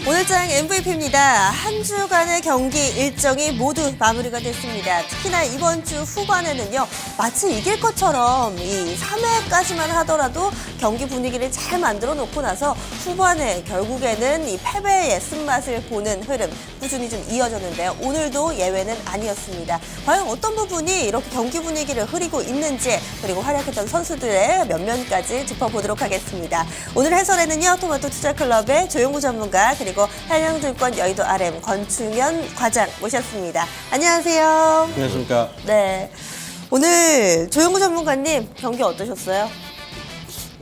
오늘 장 MVP입니다. 한 주간의 경기 일정이 모두 마무리가 됐습니다. 특히나 이번 주 후반에는요, 마치 이길 것처럼 이 3회까지만 하더라도 경기 분위기를 잘 만들어 놓고 나서 후반에 결국에는 이 패배의 쓴맛을 보는 흐름 꾸준히 좀 이어졌는데요. 오늘도 예외는 아니었습니다. 과연 어떤 부분이 이렇게 경기 분위기를 흐리고 있는지, 그리고 활약했던 선수들의 면면까지 짚어보도록 하겠습니다. 오늘 해설에는요, 토마토 투자클럽의 조용구 전문가, 그리고 한양증권 여의도 RM 권충현 과장 모셨습니다. 안녕하세요. 안녕하십니까. 네, 오늘 조용구 전문가님 경기 어떠셨어요?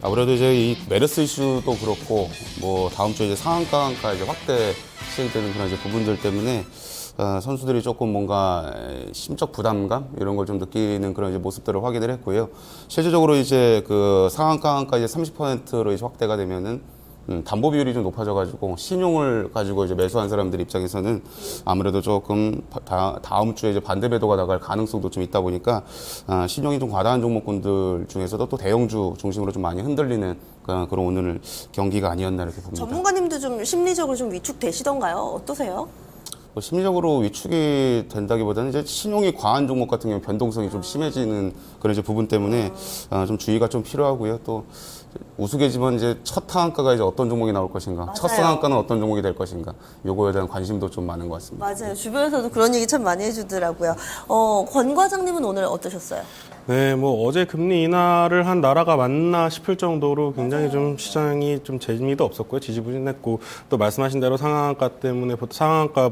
아무래도 이제 이 메르스 이슈도 그렇고 뭐 다음 주에 이제 상한가 이제 확대 시행되는 그런 이제 부분들 때문에 선수들이 조금 뭔가 심적 부담감 이런 걸 좀 느끼는 그런 이제 모습들을 확인을 했고요. 실질적으로 이제 그 상한가 이제 30%로 이제 확대가 되면은 담보 비율이 좀 높아져가지고 신용을 가지고 이제 매수한 사람들 입장에서는 아무래도 조금 다음 주에 이제 반대 매도가 나갈 가능성도 좀 있다 보니까 신용이 좀 과다한 종목군들 중에서도 또 대형주 중심으로 좀 많이 흔들리는 그런 오늘 경기가 아니었나 이렇게 봅니다. 전문가님도 좀 심리적으로 좀 위축되시던가요? 어떠세요? 뭐 심리적으로 위축이 된다기보다는 이제 신용이 과한 종목 같은 경우 변동성이 좀 심해지는 그런 이제 부분 때문에 좀 주의가 좀 필요하고요. 또 우스개지만 이제 첫 하한가가 이제 어떤 종목이 나올 것인가, 맞아요. 첫 상한가는 어떤 종목이 될 것인가, 요거에 대한 관심도 좀 많은 것 같습니다. 맞아요. 주변에서도 그런 얘기 참 많이 해주더라고요. 권 과장님은 오늘 어떠셨어요? 네, 뭐 어제 금리 인하를 한 나라가 맞나 싶을 정도로 굉장히 좀 시장이 좀 재미도 없었고요. 지지부진했고 또 말씀하신 대로 상한가 때문에 상한가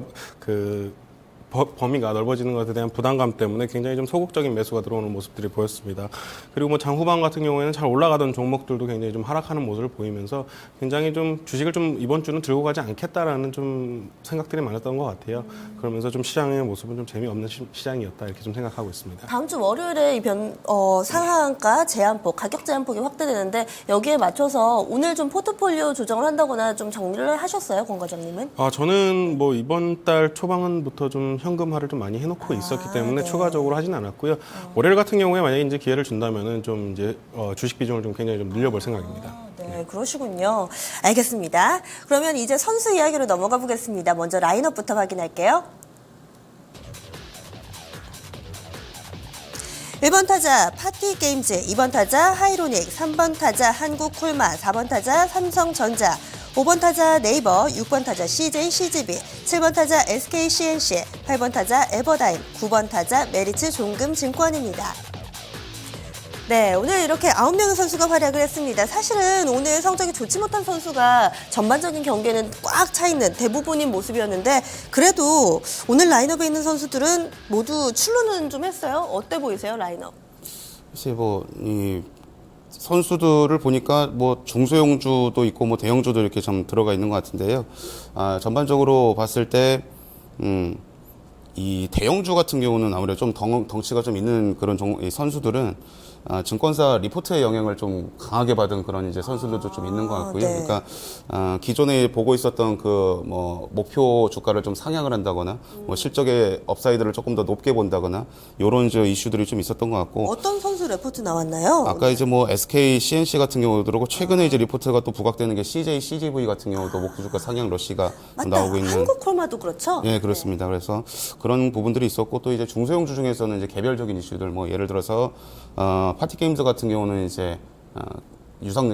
범위가 넓어지는 것에 대한 부담감 때문에 굉장히 좀 소극적인 매수가 들어오는 모습들이 보였습니다. 그리고 뭐 장후반 같은 경우에는 잘 올라가던 종목들도 굉장히 좀 하락하는 모습을 보이면서 굉장히 좀 주식을 좀 이번 주는 들고 가지 않겠다라는 좀 생각들이 많았던 것 같아요. 그러면서 좀 시장의 모습은 좀 재미없는 시장이었다 이렇게 좀 생각하고 있습니다. 다음 주 월요일에 이 상한가 제한폭, 가격 제한폭이 확대되는데 여기에 맞춰서 오늘 좀 포트폴리오 조정을 한다거나 좀 정리를 하셨어요, 권 과장님은? 저는 뭐 이번 달 초반부터 좀 현금화를 좀 많이 해놓고 있었기 때문에 네. 추가적으로 하진 않았고요. 월요일 같은 경우에 만약에 이제 기회를 준다면은 좀 이제 주식 비중을 좀 굉장히 좀 늘려볼 생각입니다. 네, 그러시군요. 알겠습니다. 그러면 이제 선수 이야기로 넘어가 보겠습니다. 먼저 라인업부터 확인할게요. 1번 타자 파티게임즈, 2번 타자 하이로닉, 3번 타자 한국콜마, 4번 타자 삼성전자, 5번 타자 네이버, 6번 타자 CJ-CGB, 7번 타자 SKCNC, 8번 타자 에버다임, 9번 타자 메리츠 종금증권입니다. 네, 오늘 이렇게 9명의 선수가 활약을 했습니다. 사실은 오늘 성적이 좋지 못한 선수가 전반적인 경기에는 꽉 차 있는 대부분인 모습이었는데 그래도 오늘 라인업에 있는 선수들은 모두 출루는 좀 했어요. 어때 보이세요, 라인업? 사실 이 선수들을 보니까 뭐 중소형주도 있고 뭐 대형주도 이렇게 좀 들어가 있는 것 같은데요. 전반적으로 봤을 때 이 대형주 같은 경우는 아무래도 좀 덩치가 좀 있는 그런 선수들은 증권사 리포트의 영향을 좀 강하게 받은 그런 이제 선수들도 좀 있는 것 같고요. 네. 그러니까 기존에 보고 있었던 그 뭐 목표 주가를 좀 상향을 한다거나 뭐 실적의 업사이드를 조금 더 높게 본다거나 이런 이슈들이 좀 있었던 것 같고. 어떤 선수 레포트 나왔나요? 아까 이제 뭐 SK CNC 같은 경우도 그렇고 최근에 이제 리포트가 또 부각되는 게 CJ CGV 같은 경우도 목표 주가 상향 러시가 맞다. 나오고 있는. 한국콜마도 그렇죠? 네, 그렇습니다. 그래서 그런 부분들이 있었고 또 이제 중소형주 중에서는 이제 개별적인 이슈들 뭐 예를 들어서 파티게임즈 같은 경우는 이제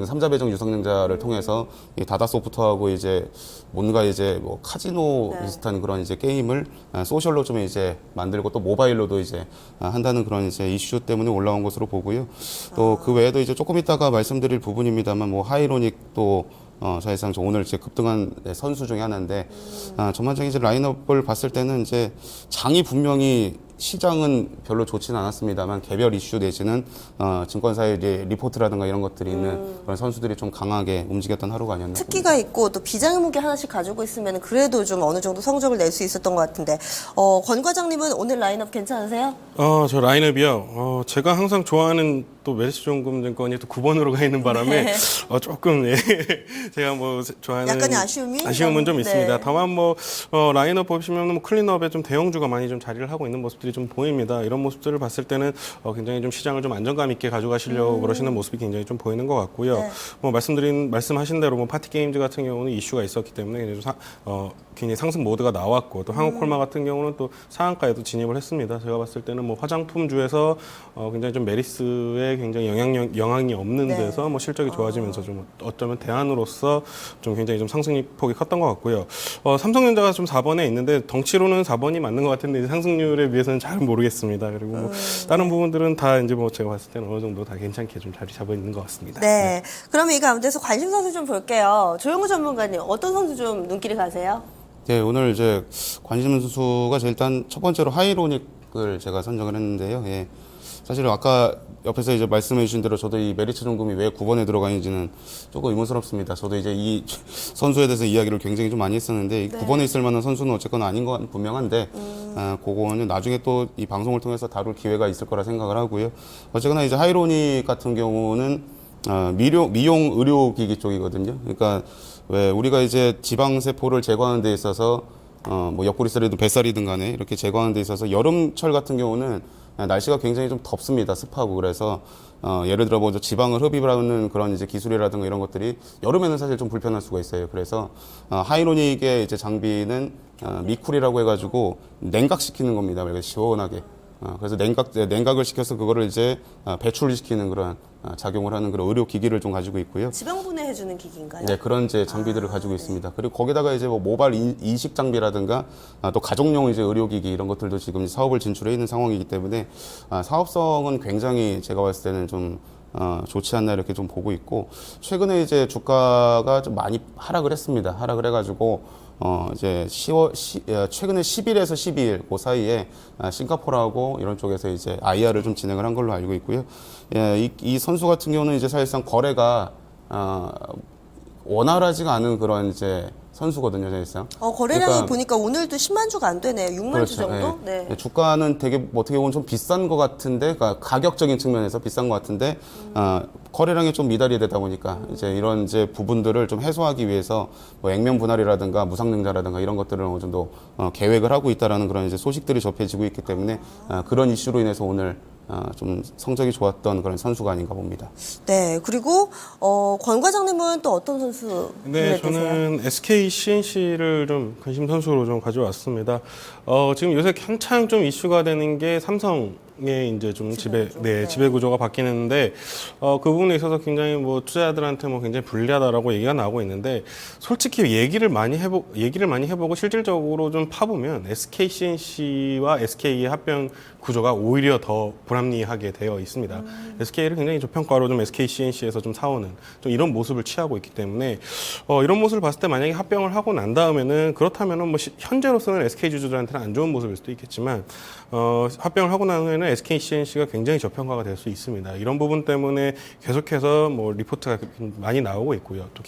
삼자 배정 유상증자를 통해서 이 다다소프트하고 이제 뭔가 이제 뭐 카지노 네. 비슷한 그런 이제 게임을 소셜로 좀 이제 만들고 또 모바일로도 이제 한다는 그런 이제 이슈 때문에 올라온 것으로 보고요. 또 그 외에도 이제 조금 이따가 말씀드릴 부분입니다만 뭐 하이로닉도 사실상 오늘 이제 급등한 선수 중에 하나인데 전반적인 이제 라인업을 봤을 때는 이제 장이 분명히 시장은 별로 좋지는 않았습니다만 개별 이슈 내지는 증권사의 이제 리포트라든가 이런 것들이 있는 그런 선수들이 좀 강하게 움직였던 하루가 아니었나. 특기가 있고 또 비장의 무기 하나씩 가지고 있으면 그래도 좀 어느 정도 성적을 낼 수 있었던 것 같은데 권 과장님은 오늘 라인업 괜찮으세요? 저 라인업이요. 제가 항상 좋아하는 또 메리츠존금증권이 또 9번으로 가 있는 바람에 조금 예, 제가 뭐 좋아하는 약간의 아쉬움은 좀 네. 있습니다. 다만 뭐 라인업 보시면 뭐 클린업에 좀 대형주가 많이 좀 자리를 하고 있는 모습들이 좀 보입니다. 이런 모습들을 봤을 때는 굉장히 좀 시장을 좀 안정감 있게 가져가시려고 그러시는 모습이 굉장히 좀 보이는 것 같고요. 네. 뭐 말씀하신 대로 뭐 파티 게임즈 같은 경우는 이슈가 있었기 때문에 굉장히 굉장히 상승 모드가 나왔고 또 한국콜마 같은 경우는 또 상한가에도 진입을 했습니다. 제가 봤을 때는 뭐 화장품주에서 굉장히 좀 메리스에 굉장히 영향이 없는 네. 데서 뭐 실적이 좋아지면서 좀 어쩌면 대안으로서 좀 굉장히 좀 상승폭이 컸던 것 같고요. 삼성전자가 좀 4번에 있는데 덩치로는 4번이 맞는 것 같은데 이제 상승률에 비해서는 잘 모르겠습니다. 그리고 뭐 다른 부분들은 다 이제 뭐 제가 봤을 때는 어느 정도 다 괜찮게 좀 자리 잡아 있는 것 같습니다. 네. 그럼 이 가운데서 관심 선수 좀 볼게요. 조영구 전문가님, 어떤 선수 좀 눈길이 가세요? 네, 오늘 이제 관심 선수가 일단 첫 번째로 하이로닉을 제가 선정을 했는데요. 예. 사실 아까 옆에서 이제 말씀해 주신 대로 저도 이 메리츠존금이 왜 9번에 들어가는지는 조금 의문스럽습니다. 저도 이제 이 선수에 대해서 이야기를 굉장히 좀 많이 했었는데 이 9번에 있을 만한 선수는 어쨌거나 아닌 건 분명한데 그거는 나중에 또 이 방송을 통해서 다룰 기회가 있을 거라 생각을 하고요. 어쨌거나 이제 하이로닉 같은 경우는 미용 의료기기 쪽이거든요. 그러니까 왜 우리가 이제 지방세포를 제거하는 데 있어서 뭐 옆구리살이든 뱃살이든 간에 이렇게 제거하는 데 있어서 여름철 같은 경우는 날씨가 굉장히 좀 덥습니다. 습하고 그래서 예를 들어 뭐 지방을 흡입하는 그런 이제 기술이라든가 이런 것들이 여름에는 사실 좀 불편할 수가 있어요. 그래서 하이로닉의 이제 장비는 미쿨이라고 해가지고 냉각시키는 겁니다. 그래서 시원하게. 그래서 냉각을 시켜서 그거를 이제 배출시키는 그런 작용을 하는 그런 의료기기를 좀 가지고 있고요. 지방 분해해주는 기기인가요? 네, 그런 이제 장비들을 가지고 있습니다. 그리고 거기다가 이제 뭐 모바일 이식 장비라든가 또 가정용 이제 의료기기 이런 것들도 지금 사업을 진출해 있는 상황이기 때문에 사업성은 굉장히 제가 봤을 때는 좀 좋지 않나 이렇게 좀 보고 있고 최근에 이제 주가가 좀 많이 하락을 했습니다. 하락을 해가지고 이제 최근에 10일에서 12일 그 사이에 싱가포르하고 이런 쪽에서 이제 IR을 좀 진행을 한 걸로 알고 있고요. 예, 이 선수 같은 경우는 이제 사실상 거래가 원활하지가 않은 그런 이제 선수거든요, 사실상. 거래량이 그러니까 보니까 오늘도 10만 주가 안 되네요. 6만 주 정도? 예. 네. 주가는 되게 뭐 어떻게 보면 좀 비싼 것 같은데, 그러니까 가격적인 측면에서 비싼 것 같은데, 거래량이 좀 미달이 되다 보니까 이제 이런 이제 부분들을 좀 해소하기 위해서 뭐 액면 분할이라든가 무상냉자라든가 이런 것들을 어느 정도 계획을 하고 있다라는 그런 이제 소식들이 접해지고 있기 때문에 그런 이슈로 인해서 오늘 좀 성적이 좋았던 그런 선수가 아닌가 봅니다. 네. 그리고 권 과장님은 또 어떤 선수 네, 눈에 띄세요? 저는 SK CNC를 좀 관심 선수로 좀 가져왔습니다. 지금 요새 한창 좀 이슈가 되는 게 삼성의 이제 좀 지배 구조가 바뀌는데 그 부분에 있어서 굉장히 뭐 투자자들한테 뭐 굉장히 불리하다라고 얘기가 나오고 있는데 솔직히 얘기를 많이 해보고 실질적으로 좀 파보면 SK CNC와 SK의 합병 구조가 오히려 더 불합리하게 되어 있습니다. SK를 굉장히 저평가로 좀 SK CNC에서 좀 사오는 좀 이런 모습을 취하고 있기 때문에 이런 모습을 봤을 때 만약에 합병을 하고 난 다음에는 그렇다면은 뭐 현재로서는 SK 주주들한테는 안 좋은 모습일 수도 있겠지만 합병을 하고 난 후에는 SK CNC가 굉장히 저평가가 될 수 있습니다. 이런 부분 때문에 계속해서 뭐 리포트가 많이 나오고 있고요. 또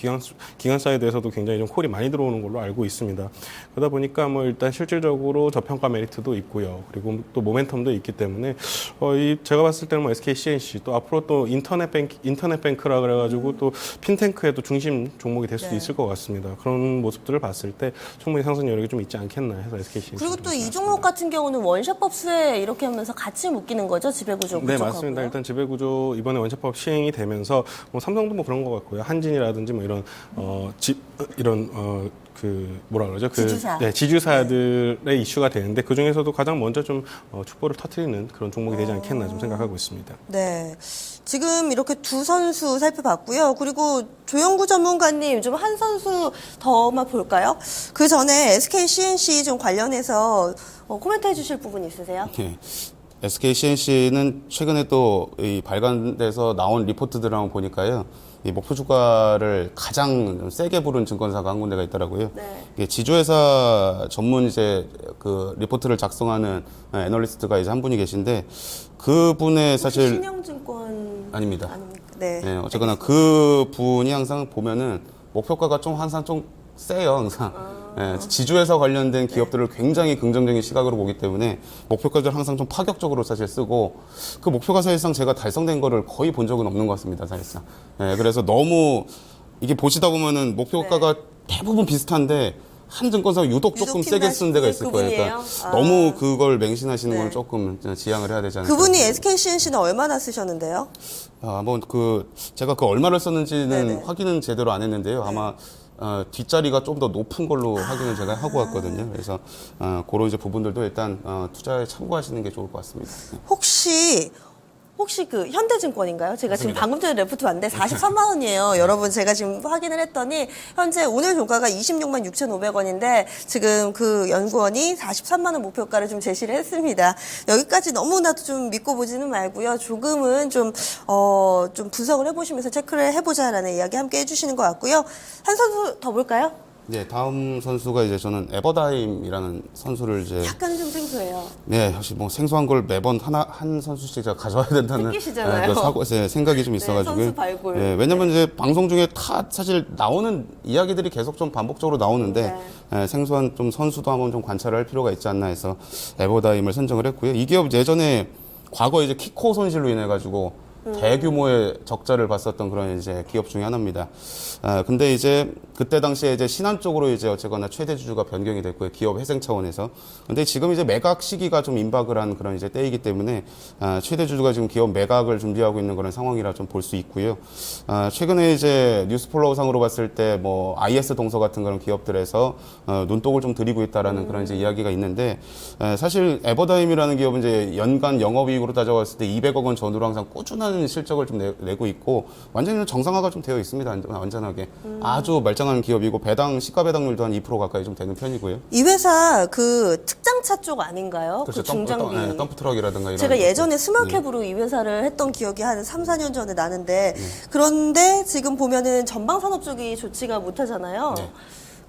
기관사에 대해서도 굉장히 좀 콜이 많이 들어오는 걸로 알고 있습니다. 그러다 보니까 뭐 일단 실질적으로 저평가 메리트도 있고요. 그리고 또 모멘텀도 있기 때문에 제가 봤을 때는 뭐 SK CNC 또 앞으로 또 인터넷 뱅크라 그래가지고 또 핀테크에도 중심 종목이 될 수도 있을 것 같습니다. 그런 모습들을 봤을 때 충분히 상승 여력이 좀 있지 않겠나 해서 SK CNC. 그리고 또 이 종목 같은 경우는 원샷법 수에 이렇게 하면서 같이 묶이는 거죠? 지배구조. 네, 맞습니다. 일단 지배구조 이번에 원샷법 시행이 되면서 뭐 삼성도 뭐 그런 것 같고요. 한진이라든지 뭐 뭐라 그러죠? 지주사. 네, 지주사들의 이슈가 되는데 그 중에서도 가장 먼저 좀 촛불을 터뜨리는 그런 종목이 되지 않겠나 좀 생각하고 있습니다. 네. 지금 이렇게 두 선수 살펴봤고요. 그리고 조영구 전문가님 좀 한 선수 더만 볼까요? 그 전에 SK CNC 좀 관련해서 코멘트 해주실 부분 있으세요? 네. SK CNC는 최근에 또 이 발간돼서 나온 리포트들을 한번 보니까요. 이 목표 주가를 가장 세게 부른 증권사가 한 군데가 있더라고요. 네. 이게 지주회사 전문 이제 그 리포트를 작성하는 애널리스트가 이제 한 분이 계신데 그분의 사실 신영증권 아닙니다. 아닙니까? 네. 네, 어쨌거나 그 분이 항상 보면은 목표가가 좀 항상 좀 세요, 항상. 지주회사 관련된 기업들을 굉장히 긍정적인 시각으로 보기 때문에 목표가를 항상 좀 파격적으로 사실 쓰고 그 목표가 사실상 제가 달성된 거를 거의 본 적은 없는 것 같습니다, 사실상. 그래서 너무 이게 보시다 보면은 목표가가 대부분 비슷한데 한 증권사 유독 조금 세게 쓰는 데가 있을 거예요. 그러니까 너무 그걸 맹신하시는 건 조금 지양을 해야 되지 않을까. 그분이 SKCNC는 얼마나 쓰셨는데요? 제가 그 얼마를 썼는지는 확인은 제대로 안 했는데요. 아마 뒷자리가 좀 더 높은 걸로 확인을 제가 하고 왔거든요. 그래서 그런 이제 부분들도 일단 투자에 참고하시는 게 좋을 것 같습니다. 혹시 그 현대증권인가요? 제가 지금 방금 전에 레포트 봤는데 43만 원이에요. 여러분 제가 지금 확인을 했더니 현재 오늘 종가가 26만 6,500원인데 지금 그 연구원이 43만 원 목표가를 좀 제시를 했습니다. 여기까지 너무나도 좀 믿고 보지는 말고요. 조금은 좀 분석을 해보시면서 체크를 해보자라는 이야기 함께 해주시는 것 같고요. 한 선수 더 볼까요? 네, 다음 선수가 이제 저는 에버다임이라는 선수를 이제 약간 좀 생소해요. 네, 역시 뭐 생소한 걸 매번 한 선수씩 제가 가져와야 된다는 특기시잖아요. 생각이 좀 있어가지고. 선수 발굴. 네, 왜냐면 이제 방송 중에 다 사실 나오는 이야기들이 계속 좀 반복적으로 나오는데 생소한 좀 선수도 한번 좀 관찰을 할 필요가 있지 않나 해서 에버다임을 선정을 했고요. 이 기업 예전에 과거 이제 키코 손실로 인해 가지고 대규모의 적자를 봤었던 그런 이제 기업 중에 하나입니다. 근데 이제 그때 당시에 이제 신한 쪽으로 이제 어쨌거나 최대 주주가 변경이 됐고요. 기업 회생 차원에서. 근데 지금 이제 매각 시기가 좀 임박을 한 그런 이제 때이기 때문에 최대 주주가 지금 기업 매각을 준비하고 있는 그런 상황이라 좀 볼 수 있고요. 최근에 이제 뉴스폴로우 상으로 봤을 때 뭐 IS 동서 같은 그런 기업들에서 눈독을 좀 들이고 있다라는 그런 이제 이야기가 있는데 사실 에버다임이라는 기업은 이제 연간 영업이익으로 따져봤을 때 200억 원 전후로 항상 꾸준한 실적을 좀 내고 있고 완전히 정상화가 좀 되어 있습니다. 완전하게. 아주 말짱한 기업이고 시가 배당률도 한 2% 가까이 좀 되는 편이고요. 이 회사 그 특장차 쪽 아닌가요? 그렇죠. 그 중장비. 덤프트럭이라든가 이런. 제가 예전에 스몰캡으로 이 회사를 했던 기억이 한 3, 4년 전에 나는데 그런데 지금 보면은 전방산업 쪽이 좋지가 못하잖아요. 네.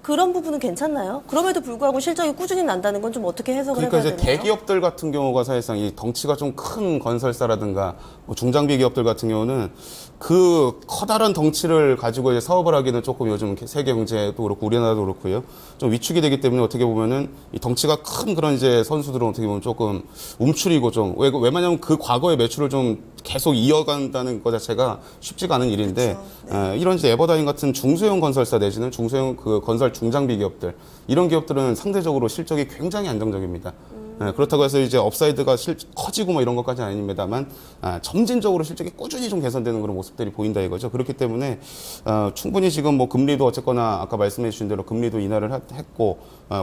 그런 부분은 괜찮나요? 그럼에도 불구하고 실적이 꾸준히 난다는 건 좀 어떻게 해석을 그러니까 해봐야 이제 되나요? 대기업들 같은 경우가 사실상 이 덩치가 좀 큰 건설사라든가 뭐 중장비 기업들 같은 경우는 그 커다란 덩치를 가지고 이제 사업을 하기는 조금 요즘 세계 경제도 그렇고 우리나라도 그렇고요. 좀 위축이 되기 때문에 어떻게 보면은 이 덩치가 큰 그런 이제 선수들은 어떻게 보면 조금 움츠리고 좀 왜냐면 그 과거의 매출을 좀 계속 이어간다는 것 자체가 쉽지가 않은 일인데 이런 이제 에버다임 같은 중소형 건설사 내지는 중소형 그 건설 중장비 기업들 이런 기업들은 상대적으로 실적이 굉장히 안정적입니다. 그렇다고 해서 이제 업사이드가 커지고 뭐 이런 것까지는 아닙니다만 점진적으로 실적이 꾸준히 좀 개선되는 그런 모습들이 보인다 이거죠. 그렇기 때문에 충분히 지금 뭐 금리도 어쨌거나 아까 말씀해 주신 대로 금리도 인하를 했고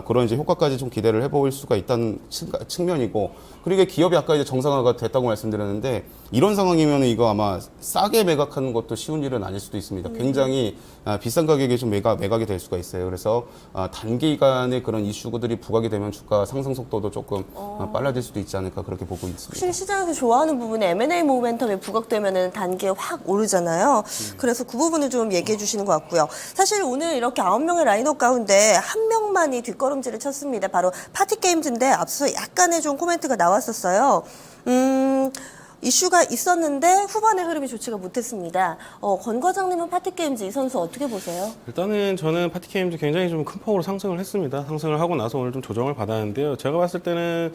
그런 이제 효과까지 좀 기대를 해볼 수가 있다는 측면이고 그리고 기업이 아까 이제 정상화가 됐다고 말씀드렸는데 이런 상황이면 이거 아마 싸게 매각하는 것도 쉬운 일은 아닐 수도 있습니다. 굉장히 비싼 가격에 좀 매각이 될 수가 있어요. 그래서 단기간에 그런 이슈들이 부각이 되면 주가 상승 속도도 조금 빨라질 수도 있지 않을까 그렇게 보고 있습니다. 확실히 시장에서 좋아하는 부분이 M&A 모멘텀이 부각되면은 단계에 확 오르잖아요. 그래서 그 부분을 좀 얘기해 주시는 것 같고요. 사실 오늘 이렇게 9명의 라인업 가운데 한 명만이 뒷걸음질을 쳤습니다. 바로 파티게임즈인데 앞서 약간의 좀 코멘트가 나왔었어요. 이슈가 있었는데 후반의 흐름이 좋지가 못했습니다. 권 과장님은 파티게임즈 이 선수 어떻게 보세요? 일단은 저는 파티게임즈 굉장히 좀 큰 폭으로 상승을 했습니다. 상승을 하고 나서 오늘 좀 조정을 받았는데요. 제가 봤을 때는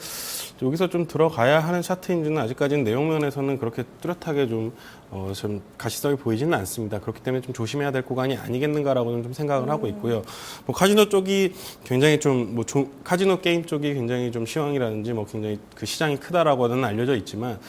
여기서 좀 들어가야 하는 차트인지는 아직까지는 내용면에서는 그렇게 뚜렷하게 좀 가시성이 보이지는 않습니다. 그렇기 때문에 좀 조심해야 될 구간이 아니겠는가라고는 좀 생각을 하고 있고요. 뭐 카지노 쪽이 굉장히 카지노 게임 쪽이 굉장히 좀 시황이라든지 뭐 굉장히 그 시장이 크다라고는 알려져 있지만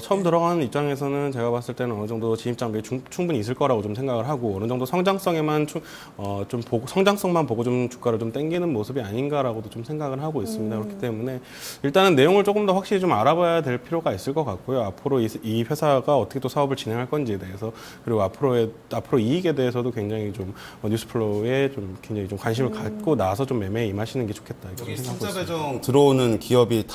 처음 들어가는 입장에서는 제가 봤을 때는 어느 정도 진입 장벽이 충분히 있을 거라고 좀 생각을 하고 어느 정도 성장성에만 좀 보고 성장성만 보고 좀 주가를 좀 당기는 모습이 아닌가라고도 좀 생각을 하고 있습니다. 그렇기 때문에 일단은 내용을 조금 더 확실히 좀 알아봐야 될 필요가 있을 것 같고요. 앞으로 이 회사가 어떻게 또 사업을 진행할 건지에 대해서 그리고 앞으로 이익에 대해서도 굉장히 좀 뉴스플로우에 좀 굉장히 좀 관심을 갖고 나서 좀 매매에 임하시는 게 좋겠다. 여기 숫자 배정 들어오는 기업이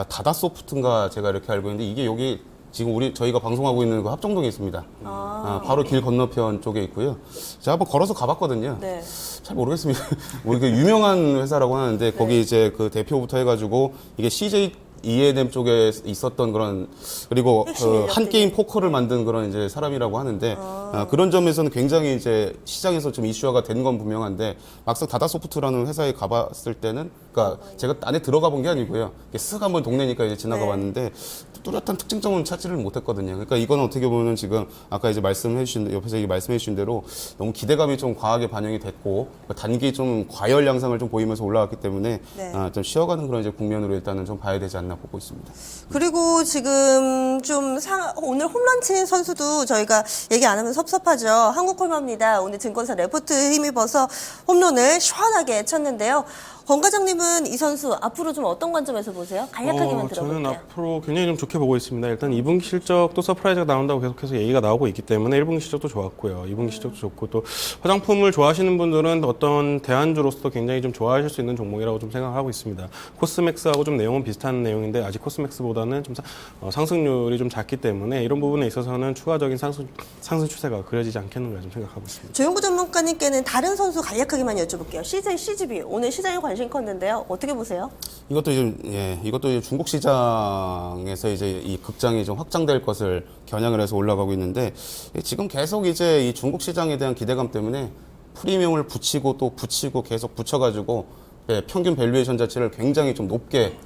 다다소프트인가 제가 이렇게 알고 있는데 이게 여기 지금 저희가 방송하고 있는 그 합정동에 있습니다. 바로 길 건너편 쪽에 있고요. 제가 한번 걸어서 가봤거든요. 네. 잘 모르겠습니다. 뭐 이게 유명한 회사라고 하는데 거기 이제 그 대표부터 해가지고 이게 CJ E&M 쪽에 있었던 그런 그리고 핵심 한 인력들이. 게임 포커를 만든 그런 이제 사람이라고 하는데 그런 점에서는 굉장히 이제 시장에서 좀 이슈화가 된 건 분명한데 막상 다다소프트라는 회사에 가봤을 때는 그러니까 제가 안에 들어가 본 게 아니고요. 쓱 한번 동네니까 이제 지나가 네. 봤는데 뚜렷한 특징점은 찾지를 못했거든요. 그러니까 이건 어떻게 보면 지금 아까 이제 말씀해주신 옆에서 말씀해주신 대로 너무 기대감이 좀 과하게 반영이 됐고 단기 좀 과열 양상을 좀 보이면서 올라왔기 때문에 네. 좀 쉬어가는 그런 이제 국면으로 일단은 좀 봐야 되지 않나 보고 있습니다. 그리고 지금 좀 오늘 홈런 친 선수도 저희가 얘기 안 하면 섭섭하죠. 한국콜마입니다. 오늘 증권사 레포트 힘입어서 홈런을 시원하게 쳤는데요. 권 과장님은 이 선수 앞으로 좀 어떤 관점에서 보세요? 간략하게만 저는 들어볼게요. 앞으로 굉장히 좀 좋게 보고 있습니다. 일단 2분기 실적도 서프라이즈가 나온다고 계속해서 얘기가 나오고 있기 때문에 1분기 실적도 좋았고요. 2분기 실적도 좋고 또 화장품을 좋아하시는 분들은 어떤 대안주로서 굉장히 좀 좋아하실 수 있는 종목이라고 좀 생각하고 있습니다. 코스맥스하고 좀 내용은 비슷한 내용인데 아직 코스맥스보다는 좀 상승률이 좀 작기 때문에 이런 부분에 있어서는 추가적인 상승 추세가 그려지지 않겠는가 좀 생각하고 있습니다. 조영구 전문가님께는 다른 선수 간략하게만 여쭤볼게요. CJ, CGV 오늘 시장에 관심 컸는데요. 어떻게 보세요? 이것도 이제 중국 시장에서 이제 이 극장이 좀 확장될 것을 겨냥을 해서 올라가고 있는데 지금 계속 이제 이 중국 시장에 대한 기대감 때문에 프리미엄을 붙이고 또 붙이고 계속 붙여가지고 평균 밸류에이션 자체를 굉장히 좀 높게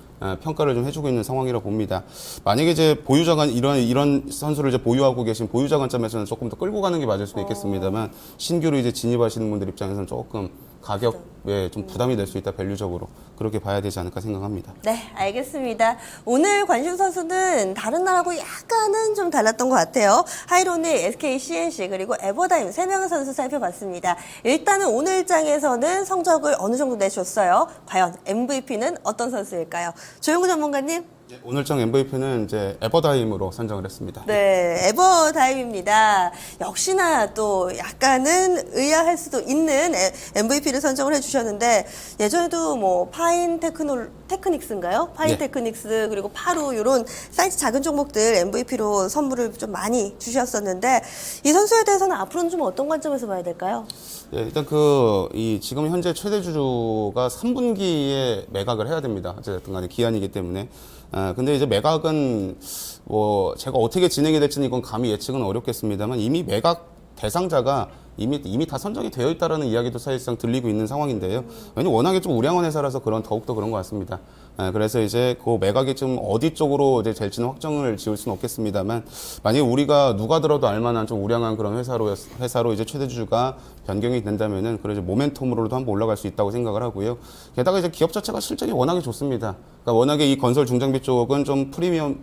평가를 좀 해주고 있는 상황이라 봅니다. 만약에 이제 보유자가 이런 선수를 이제 보유하고 계신 보유자 관점에서는 조금 더 끌고 가는 게 맞을 수도 있겠습니다만 신규로 이제 진입하시는 분들 입장에서는 조금 가격에 좀 부담이 될 수 있다, 밸류적으로. 그렇게 봐야 되지 않을까 생각합니다. 네, 알겠습니다. 오늘 관심 선수는 다른 날하고 약간은 좀 달랐던 것 같아요. 하이로닉, SK, CNC 그리고 에버다임 3명의 선수 살펴봤습니다. 일단은 오늘 장에서는 성적을 어느 정도 내줬어요. 과연 MVP는 어떤 선수일까요? 조영구 전문가님. 오늘장 MVP는 이제 에버다임으로 선정을 했습니다. 네, 에버다임입니다. 역시나 또 약간은 의아할 수도 있는 MVP를 선정을 해주셨는데 예전에도 뭐 테크닉스인가요? 파인 네. 테크닉스 그리고 파루 이런 사이즈 작은 종목들 MVP로 선물을 좀 많이 주셨었는데 이 선수에 대해서는 앞으로는 좀 어떤 관점에서 봐야 될까요? 예, 일단 지금 현재 최대 주주가 3분기에 매각을 해야 됩니다. 어쨌든 간에 기한이기 때문에. 근데 이제 매각은 뭐 제가 어떻게 진행이 될지는 이건 감히 예측은 어렵겠습니다만 이미 매각 대상자가 이미 다 선정이 되어 있다라는 이야기도 사실상 들리고 있는 상황인데요. 왜냐면 워낙에 좀 우량한 회사라서 더욱더 그런 것 같습니다. 그래서 이제 그 매각이 좀 어디 쪽으로 이제 될지는 확정을 지을 수는 없겠습니다만 만약에 우리가 누가 들어도 알만한 좀 우량한 그런 회사로 이제 최대주주가 변경이 된다면은 그런 이제 모멘텀으로도 한번 올라갈 수 있다고 생각을 하고요. 게다가 이제 기업 자체가 실적이 워낙에 좋습니다. 그러니까 워낙에 이 건설 중장비 쪽은 좀 프리미엄을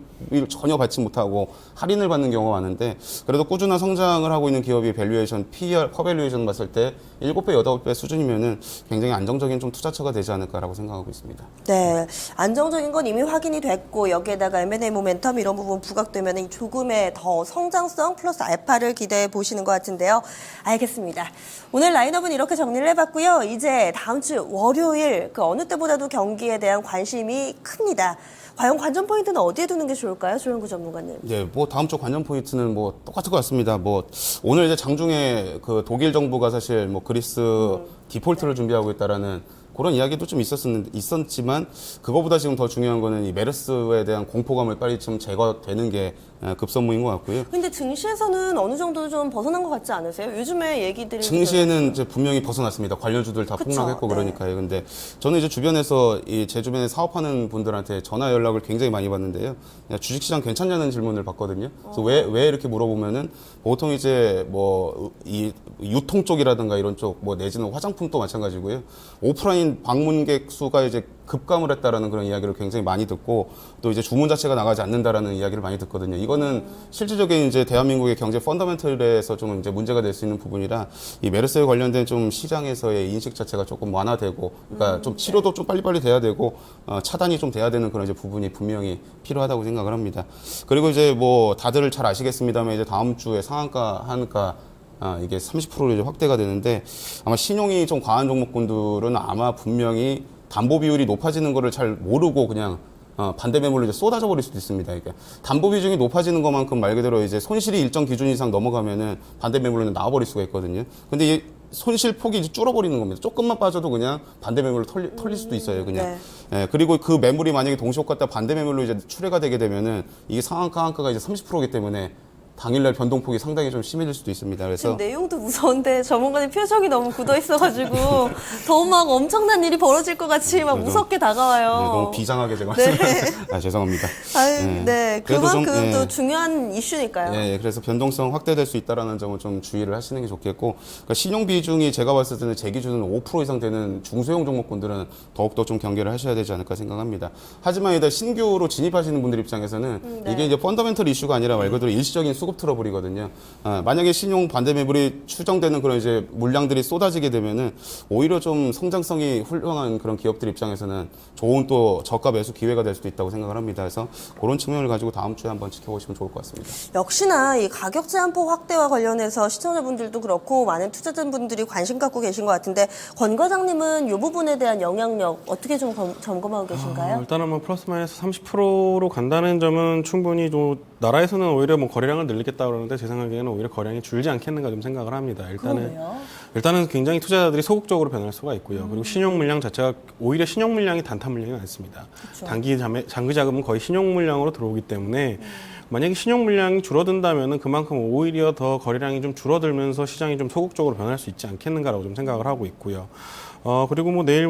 전혀 받지 못하고 할인을 받는 경우가 많은데 그래도 꾸준한 성장을 하고 있는 기업이 밸류에이션, PER, 퍼밸류에이션 봤을 때 7배, 8배 수준이면은 굉장히 안정적인 좀 투자처가 되지 않을까라고 생각하고 있습니다. 네, 안정적인 건 이미 확인이 됐고 여기에다가 M&A 모멘텀 이런 부분 부각되면 조금의 더 성장성 플러스 알파를 기대해 보시는 것 같은데요. 알겠습니다. 오늘 라인업은 이렇게 정리를 해봤고요. 이제 다음 주 월요일 그 어느 때보다도 경기에 대한 관심이 큽니다. 과연 관전 포인트는 어디에 두는 게 좋을까요, 조영구 전문가님? 예, 뭐 다음 주 관전 포인트는 뭐 똑같을 것 같습니다. 뭐 오늘 이제 장중에 그 독일 정부가 사실 뭐 그리스 디폴트를 준비하고 있다라는 그런 이야기도 좀 있었지만 그거보다 지금 더 중요한 거는 이 메르스에 대한 공포감을 빨리 좀 제거되는 게 급선무인 것 같고요. 근데 증시에서는 어느 정도 좀 벗어난 것 같지 않으세요? 요즘에 얘기들이 증시에는 이제 분명히 벗어났습니다. 관련주들 다 그쵸, 폭락했고 네. 그러니까요. 근데 저는 이제 주변에서 제 주변에 사업하는 분들한테 전화 연락을 굉장히 많이 받는데요. 주식시장 괜찮냐는 질문을 받거든요. 그래서 왜 이렇게 물어보면은 보통 이제 뭐 이 유통 쪽이라든가 이런 쪽 뭐 내지는 화장품도 마찬가지고요. 오프라인 방문객 수가 이제 급감을 했다라는 그런 이야기를 굉장히 많이 듣고 또 이제 주문 자체가 나가지 않는다라는 이야기를 많이 듣거든요. 이거는 실질적인 이제 대한민국의 경제 펀더멘털에서 좀 이제 문제가 될 수 있는 부분이라 이 메르스에 관련된 좀 시장에서의 인식 자체가 조금 완화되고 그러니까 좀 치료도 좀 빨리빨리 돼야 되고 차단이 좀 돼야 되는 그런 이제 부분이 분명히 필요하다고 생각을 합니다. 그리고 이제 뭐 다들 잘 아시겠습니다만 이제 다음 주에 상한가 하한가 이게 30%로 이제 확대가 되는데 아마 신용이 좀 과한 종목군들은 아마 분명히 담보 비율이 높아지는 거를 잘 모르고 그냥 반대 매물로 이제 쏟아져 버릴 수도 있습니다. 그러니까 담보 비중이 높아지는 것만큼 말 그대로 이제 손실이 일정 기준 이상 넘어가면은 반대 매물로 나와 버릴 수가 있거든요. 근데 손실 폭이 이제 줄어버리는 겁니다. 조금만 빠져도 그냥 반대 매물로 털릴 수도 있어요. 그냥. 네. 예, 그리고 그 매물이 만약에 동시효과 때 반대 매물로 이제 출회가 되게 되면은 이게 상한가 한가가 이제 30%이기 때문에 당일날 변동폭이 상당히 좀 심해질 수도 있습니다. 그래서 지금 내용도 무서운데 전문가님 표정이 너무 굳어 있어가지고 더 막 엄청난 일이 벌어질 것 같이 막 무섭게 다가와요. 네, 너무 비장하게 제가 네. 아, 죄송합니다. 아유, 네. 네, 그래도 좀, 그만큼 또 예. 중요한 이슈니까요. 예, 그래서 변동성 확대될 수 있다라는 점을 좀 주의를 하시는 게 좋겠고, 그러니까 신용 비중이 제가 봤을 때는 제 기준은 5% 이상 되는 중소형 종목군들은 더욱더 좀 경계를 하셔야 되지 않을까 생각합니다. 하지만 일단 신규로 진입하시는 분들 입장에서는 네. 이게 이제 펀더멘털 이슈가 아니라 말 그대로 일시적인 수급 트러블이거든요. 만약에 신용 반대 매물이 추정되는 그런 이제 물량들이 쏟아지게 되면은 오히려 좀 성장성이 훌륭한 그런 기업들 입장에서는 좋은 또 저가 매수 기회가 될 수도 있다고 생각을 합니다. 그래서 그런 측면을 가지고 다음 주에 한번 지켜보시면 좋을 것 같습니다. 역시나 이 가격 제한폭 확대와 관련해서 시청자분들도 그렇고 많은 투자자분들이 관심 갖고 계신 것 같은데 권 과장님은 이 부분에 대한 영향력 어떻게 좀 점검하고 계신가요? 일단은 뭐 플러스 마이너스 30%로 간다는 점은 충분히 또 나라에서는 오히려 뭐 거래량을 늘리겠다 그러는데 제 생각에는 오히려 거래량이 줄지 않겠는가 좀 생각을 합니다. 일단은 굉장히 투자자들이 소극적으로 변할 수가 있고요. 그리고 신용 물량 자체가 오히려 신용 물량이 단타 물량이 많습니다. 장기 자금은 거의 신용 물량으로 들어오기 때문에 만약에 신용 물량이 줄어든다면은 그만큼 오히려 더 거래량이 좀 줄어들면서 시장이 좀 소극적으로 변할 수 있지 않겠는가라고 좀 생각을 하고 있고요. 그리고 뭐 내일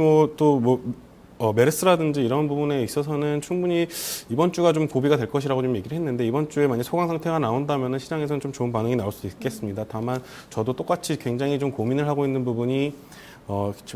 메르스라든지 이런 부분에 있어서는 충분히 이번 주가 좀 고비가 될 것이라고 좀 얘기를 했는데 이번 주에 만약 소강 상태가 나온다면은 시장에서는 좀 좋은 반응이 나올 수 있겠습니다. 다만 저도 똑같이 굉장히 좀 고민을 하고 있는 부분이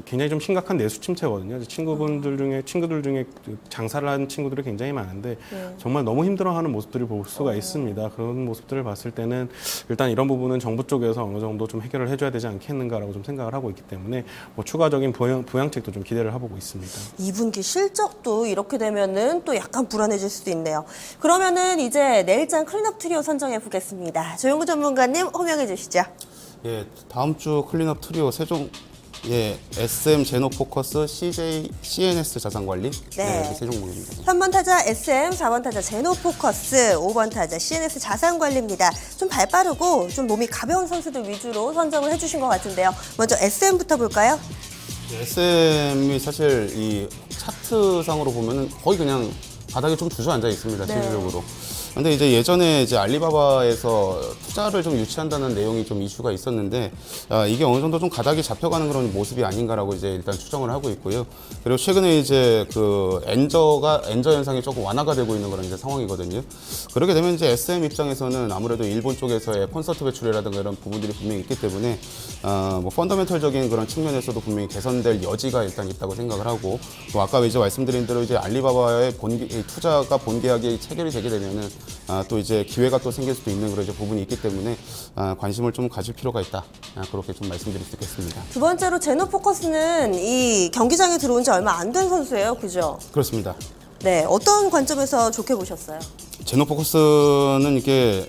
굉장히 좀 심각한 내수 침체거든요. 친구들 중에 장사를 하는 친구들이 굉장히 많은데 정말 너무 힘들어하는 모습들을 볼 수가 있습니다. 그런 모습들을 봤을 때는 일단 이런 부분은 정부 쪽에서 어느 정도 좀 해결을 해줘야 되지 않겠는가라고 좀 생각을 하고 있기 때문에 뭐 추가적인 부양책도 좀 기대를 해보고 있습니다. 2분기 실적도 이렇게 되면은 또 약간 불안해질 수도 있네요. 그러면은 이제 내일장 클린업 트리오 선정해 보겠습니다. 조용구 전문가님 호명해 주시죠. 예, 다음 주 클린업 트리오 SM 제노포커스, CJ, CNS 자산관리 네. 이렇게 세 종목입니다. 3번 타자 SM, 4번 타자 제노포커스, 5번 타자 CNS 자산관리입니다. 좀 발 빠르고 좀 몸이 가벼운 선수들 위주로 선정을 해주신 것 같은데요. 먼저 SM부터 볼까요? SM이 사실 이 차트상으로 보면은 거의 그냥 바닥에 좀 주저앉아 있습니다, 네. 실질적으로. 근데 이제 예전에 이제 알리바바에서 투자를 좀 유치한다는 내용이 좀 이슈가 있었는데 이게 어느 정도 좀 가닥이 잡혀가는 그런 모습이 아닌가라고 이제 일단 추정을 하고 있고요. 그리고 최근에 이제 그 엔저 현상이 조금 완화가 되고 있는 그런 이제 상황이거든요. 그렇게 되면 이제 SM 입장에서는 아무래도 일본 쪽에서의 콘서트 배출이라든가 이런 부분들이 분명히 있기 때문에 뭐 펀더멘털적인 그런 측면에서도 분명히 개선될 여지가 일단 있다고 생각을 하고 또 아까 이제 말씀드린 대로 이제 알리바바의 투자가 본계약이 체결이 되게 되면은 또 이제 기회가 또 생길 수도 있는 그런 이제 부분이 있기 때문에 관심을 좀 가질 필요가 있다. 그렇게 좀 말씀드릴 수 있겠습니다. 두 번째로 제노포커스는 이 경기장에 들어온 지 얼마 안 된 선수예요. 그죠? 그렇습니다. 네. 어떤 관점에서 좋게 보셨어요? 제노포커스는 이게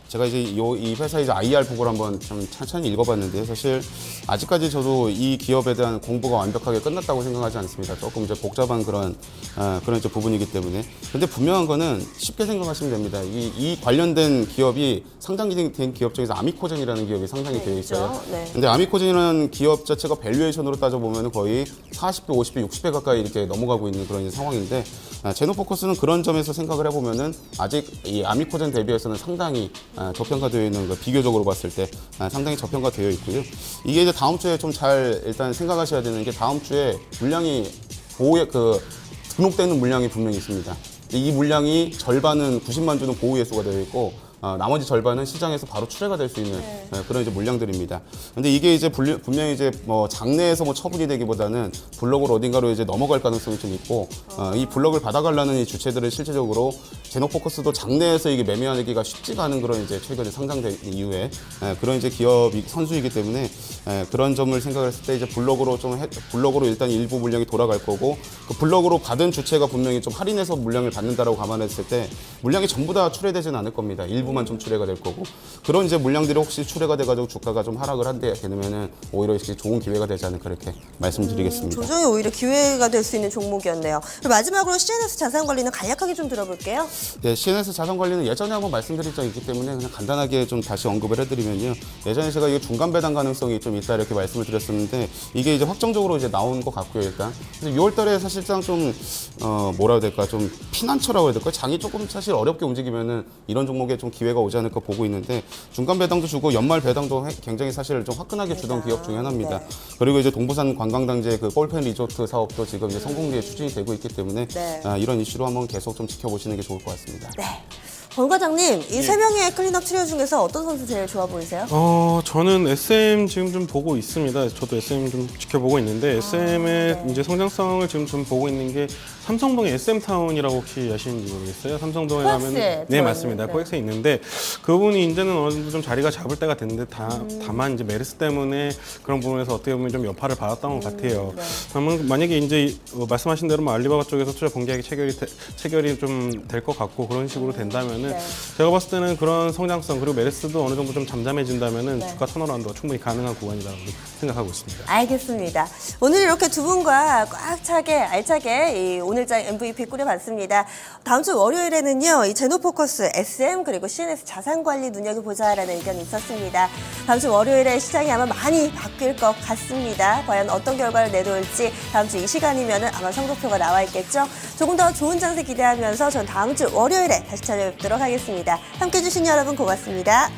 제가 이제 이 회사 이제 IR 보고를 한번 좀 천천히 읽어봤는데 사실 아직까지 저도 이 기업에 대한 공부가 완벽하게 끝났다고 생각하지 않습니다. 조금 이제 복잡한 그런 이제 부분이기 때문에. 근데 분명한 거는 쉽게 생각하시면 됩니다. 이 관련된 기업이 상장이 된 기업 중에서 아미코젠이라는 기업이 상장이 되어 있어요. 네. 근데 아미코젠이라는 기업 자체가 밸류에이션으로 따져보면 거의 40배, 50배, 60배 가까이 이렇게 넘어가고 있는 그런 상황인데 제노포커스는 그런 점에서 생각을 해보면은 아직 이 아미코젠 대비해서는 상당히 저평가되어 있는 거 비교적으로 봤을 때 상당히 저평가되어 있고요. 이게 이제 다음 주에 좀 잘 일단 생각하셔야 되는 게 다음 주에 물량이 보호에 등록되는 물량이 분명히 있습니다. 이 물량이 절반은 90만 주는 보호 예수가 되어 있고 나머지 절반은 시장에서 바로 출회가 될 수 있는 그런 이제 물량들입니다. 근데 이게 이제 분명히 이제 뭐 장내에서 뭐 처분이 되기보다는 블록으로 어딘가로 이제 넘어갈 가능성이 좀 있고 이 블록을 받아가려는 이 주체들을 실질적으로 제노포커스도 장내에서 이게 매매하기가 쉽지가 않은 그런 이제 최근에 상장된 이후에 그런 이제 기업이 선수이기 때문에 그런 점을 생각했을 때 이제 블록으로 일단 일부 물량이 돌아갈 거고 그 블록으로 받은 주체가 분명히 좀 할인해서 물량을 받는다라고 감안했을 때 물량이 전부 다 출회되지는 않을 겁니다. 일부 일부만 좀 출회가 될 거고 그런 이제 물량들이 혹시 출회가 돼가지고 주가가 좀 하락을 한데 되면은 오히려 이렇게 좋은 기회가 되지 않을까 이렇게 말씀드리겠습니다. 조정이 오히려 기회가 될 수 있는 종목이었네요. 그리고 마지막으로 CNS 자산관리는 간략하게 좀 들어볼게요. 네, CNS 자산관리는 예전에 한번 말씀드린 적이 있기 때문에 그냥 간단하게 좀 다시 언급을 해드리면요. 예전에 제가 이거 중간 배당 가능성이 좀 있다 이렇게 말씀을 드렸었는데 이게 이제 확정적으로 이제 나온 것 같고요, 일단. 그래서 6월달에 사실상 좀 뭐라 해야 될까, 좀 피난처라고 해야 될까, 장이 조금 사실 어렵게 움직이면은 이런 종목에 좀 기회가 오지 않을까 보고 있는데 중간 배당도 주고 연말 배당도 굉장히 사실 좀 화끈하게 주던 기업 중에 하나입니다. 네. 그리고 이제 동부산 관광단지의 그 골프앤 리조트 사업도 지금 이제 성공리에 추진이 되고 있기 때문에 네. 이런 이슈로 한번 계속 좀 지켜보시는 게 좋을 것 같습니다. 네. 권 과장님, 이 세 명의 클린업 트리오 중에서 어떤 선수 제일 좋아 보이세요? 저는 SM 지금 좀 보고 있습니다. 저도 SM 좀 지켜보고 있는데 SM의 네. 이제 성장성을 지금 좀 보고 있는 게 삼성동의 SM타운이라고 혹시 아시는지 모르겠어요. 삼성동에 가면 코엑스에 네 들어있는, 맞습니다. 네. 코엑스에 있는데 그분이 이제는 어느 정도 좀 자리가 잡을 때가 됐는데 다만 이제 메르스 때문에 그런 부분에서 어떻게 보면 좀 여파를 받았던 것 같아요. 네. 다만 만약에 이제 말씀하신 대로 뭐 알리바바 쪽에서 투자 공개하기 체결이 좀 될 것 같고 그런 식으로 된다면은 네. 제가 봤을 때는 그런 성장성 그리고 메르스도 어느 정도 좀 잠잠해진다면은 네. 주가 턴어라운드가 충분히 가능한 구간이라고 생각하고 있습니다. 알겠습니다. 오늘 이렇게 두 분과 꽉 차게 알차게 이 오늘장 MVP 꾸려봤습니다. 다음 주 월요일에는요, 이 제노포커스 SM 그리고 CNS 자산관리 눈여겨보자라는 의견이 있었습니다. 다음 주 월요일에 시장이 아마 많이 바뀔 것 같습니다. 과연 어떤 결과를 내놓을지 다음 주 이 시간이면은 아마 성적표가 나와 있겠죠. 조금 더 좋은 장세 기대하면서 전 다음 주 월요일에 다시 찾아뵙도록 하겠습니다. 함께해 주신 여러분 고맙습니다.